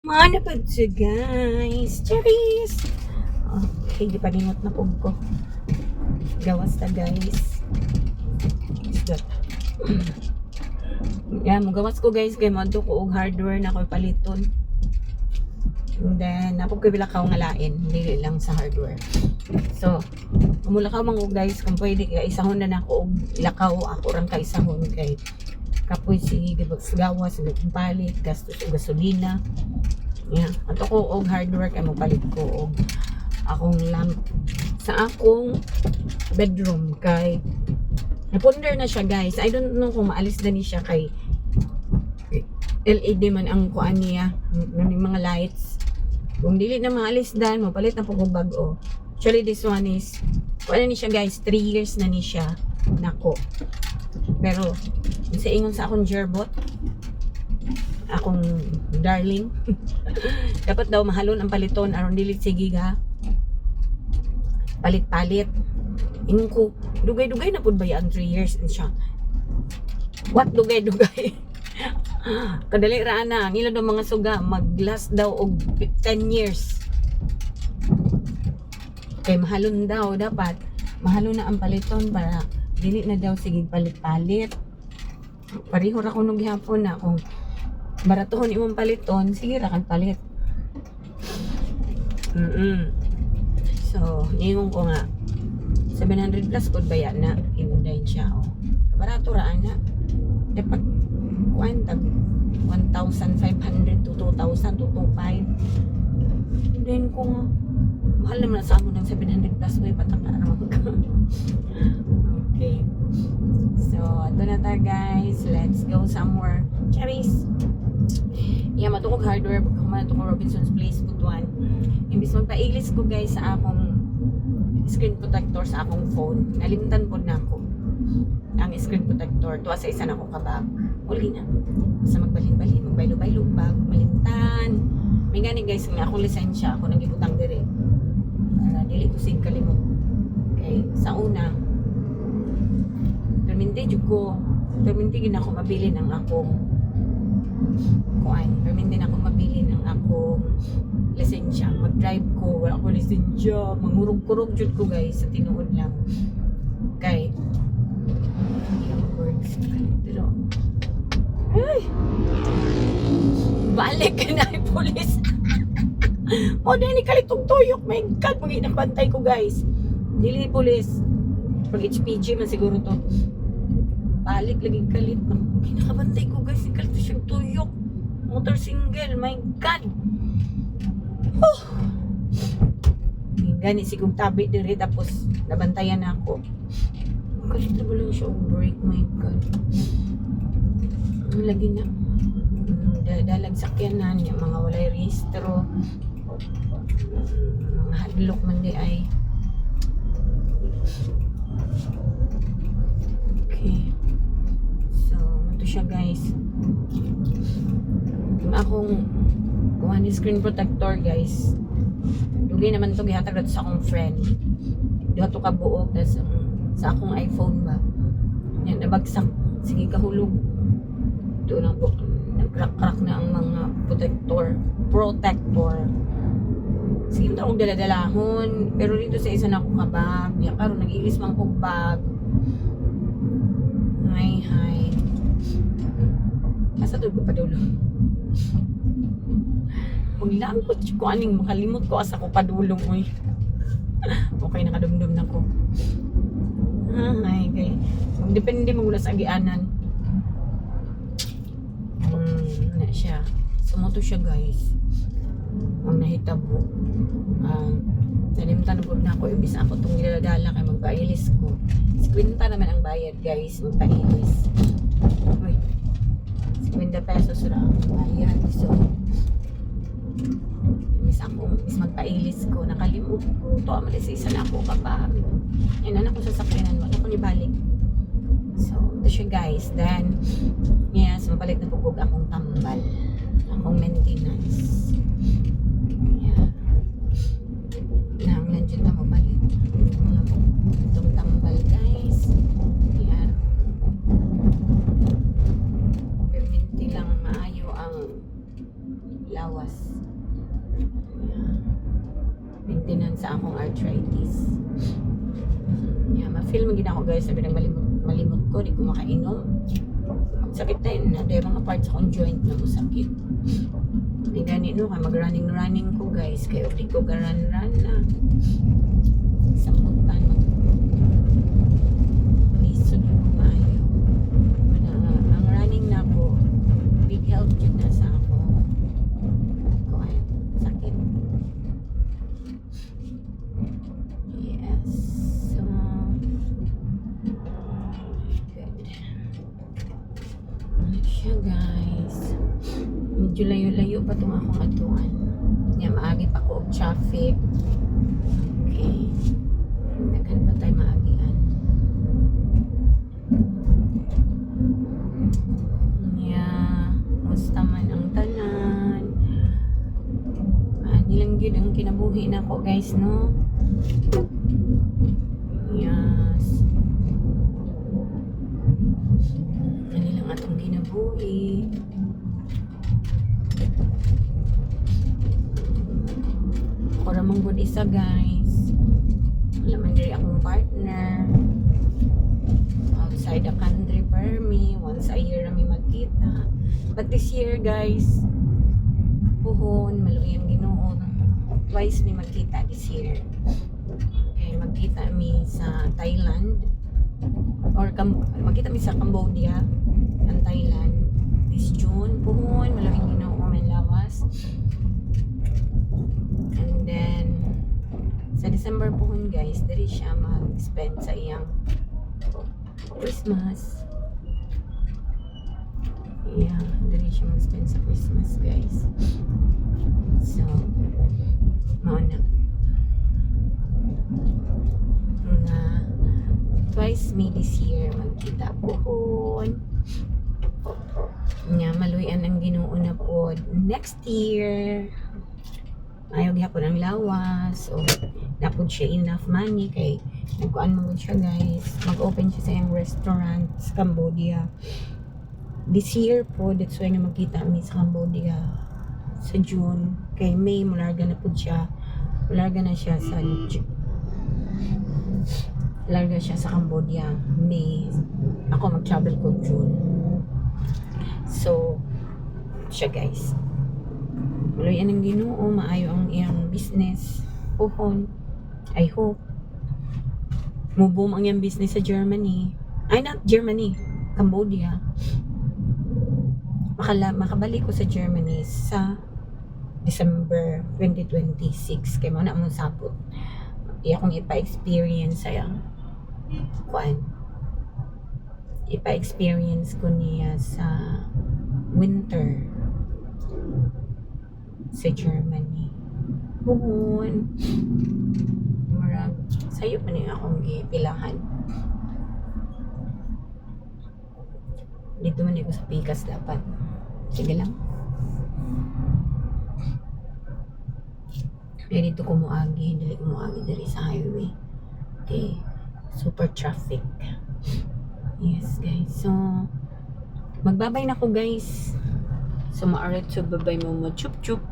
Mana pa siya, guys. Charis! Okay, di pa nimot na pug ko. Gawas ta, guys. Isda. Yan, magawas ko, guys. Kaya mo ko og hardware na ko paliton. And then, napog ko bilakaw nga lain. Hindi lang sa hardware. So, umulakaw man ko, guys. Kung pwede, kaya isahon na ako og ilakaw. Ako rin ka isahon kay kapoy si gawas, palit, gastos o gasolina. Yeah. Ato ko og hardware kay mapalit ko og akong lamp sa akong bedroom kay naponder na siya, guys. I don't know kung maalis na ni siya kay LED man ang kuan niya ng mga lights. Kung dili na maalis dan, mapalit na po kong bago. Actually, this one is kuan ni siya, guys. 3 years na ni siya nako. Pero sa ingon sa akong gearbot, akong darling, dapat daw mahalon ang paliton aron dili sige ga palit-palit. Ingon ko, dugay-dugay na pud ba yan 3 years din siya. What dugay-dugay? Kadali ra na ang ilang mga suga mag-last daw og 10 years. Kay mahalon daw, dapat mahalon na ang paliton para dili na daw sige palit-palit. Pareho ra ko nung gihapon na kung baratohon imong paliton, sige ra kan palit. So, ingon ko nga 700 plus pod ba yan na inundahin siya. Barato ra ana. Dapat kuan tag 1,500 to 2,000 to 2,500. Then ko nga mahal naman sa amo ng 700 plus way pataka ra mag. Okay. So, ito na tayo, guys. Let's go somewhere. Charis! Yeah, matukog hardware. Pagkakuman ito ko Robinson's Place, Butuan. Imbis magpa-iglis ko, guys, sa akong screen protector sa akong phone. Nalimtan po na ako ang screen protector. Tuwa sa isa na ako kabag. Uli na. Sa magbalin-balin, magbaylo-baylo, bag, malimtan. May gani, guys, nga akong lisensya. Ako nang ibutang dire. Para dili ko sig kalimot. Okay, sa una, perminti gina ako mabili ng akong kuan. Perminti na ako mabili ng akong lisensya. Mag-drive ko, wala ko lisensya. Mangurog-kurog jud ko, guys, sa tinuod lang. Okay. Words. Pero ay! Balik ka na, pulis. O, dahil kalitong tuyok. My God, magiging bantay ko, guys. Dili pulis. Pag HPG man siguro to. Balik lagi kalit. Kinakabantay ko, guys. Kalit siyang tuyok. Motor single. My God. Oh. Gani sigong tabi diri tapos nabantayan na ako. Kalit na ba lang siya break. My God. Lagi na. Dalag sakyanan. Yung mga walay rehistro. Mga hadlok man di ay. Okay. So, ito siya, guys. Yung akong kuha ni screen protector, guys. Dugay naman ito gihatag dito sa akong friend. Duha to ka buok sa akong iPhone ba. Yan, nabagsak. Sige, kahulog. Ito lang po. Nag-crack na ang mga protector. Sige, ito akong daladalahon. Pero dito sa isa na akong kabag. Yan, karon nag-ilis mang kong bag. Hi. Asa ko pa dulo. Maglangkot ko aning makalimot ko asa ko padulong oy. Okay, nakadumdum na ko. Hi, kay. Depende mo mula sa agianan. Na siya. Sumoto siya, guys. Ang nahitabo. Nalimtan na ako. Ibis ako itong niladala kay magpailis ko. Kwenta naman ang bayad, guys. Magpailis. Uy. 50 pesos ra ang bayad. So, ibis magpailis ko. Nakalimot ko. Ito, amalisisa na ako kapag. Yan, anak ko sa sakyanan. Wala ko nibalik. So, ito siya, guys. Then, yes, mapalit na pugog akong tambal. Akong maintenance. Yan. Nanglan dyan na mapalit. Itong tambal, guys. Yan. Perminti lang maayo ang lawas. lawas. Yeah. Maintenance sa akong arthritis. Yeah, ma-feel mo ako guys, sabi ng malimot ko, di ko makainom. Sakit na yun, na mga parts akong joint na mo sakit. May gani no, mag-running ko guys, kaya di ko garan-ran na. Samutan mag lisod ko maayo. Ang running na po, big help yun na sa ako. Kuhan, sakit. Yes. So, good. Ano siya guys? Medyo layo-layo pa itong akong atuan. Yan, maagi pa ko og traffic. Okay. Naghan pa tayo maagian. Yeah. Musta man ang tanan. Nilang yun ang kinabuhi na ko guys, no? Yes. Nilang atong kinabuhi. Kuramang good isa guys. Wala man diri akong partner. Outside the country per me. Once a year kami magkita. But this year guys, puhon, maluyang Ginoo. Twice mi magkita this year. Okay, magkita mi sa Thailand. Or magkita mi sa Cambodia and Thailand. This June, puhon, maluyang Ginoo, may lawas. And then sa December puhon guys, diri siya mag-spend sa iyang Christmas. Yeah, diri siya mag-spend sa Christmas guys. So, mauna nga twice me this year magkita puhon. Nga maluyan ang Ginoo na po next year. Ayaw gyapon ang lawas o napod siya enough money kay nagkuan mo siya guys, mag-open siya sa iyang restaurant sa Cambodia this year po. That's why na magkita kami sa Cambodia sa June. Kay May mularga na po siya, mularga na siya sa larga siya sa Cambodia May. Ako mag-travel ko June. So siya guys, maluyan ang Ginoo, maayo ang iyang business puhon. I hope mo-boom ang iyang business sa Germany. Ay, not Germany, Cambodia. Makabalik ko sa Germany sa December 2026 kay mo na mong sapot. Iya kong ipa-experience sa kuan. Ipa-experience ko niya sa winter sa Germany. Buhon. Marag. Sayo pa niya akong ipilahan. Dito man ko sa Pikas dapat. Sige lang. Kaya dito kumuagi. Dili kumuagi dali sa highway. Okay. Super traffic. Yes guys. So, magbabay na ko guys. So, maaret so babay mo chup chup.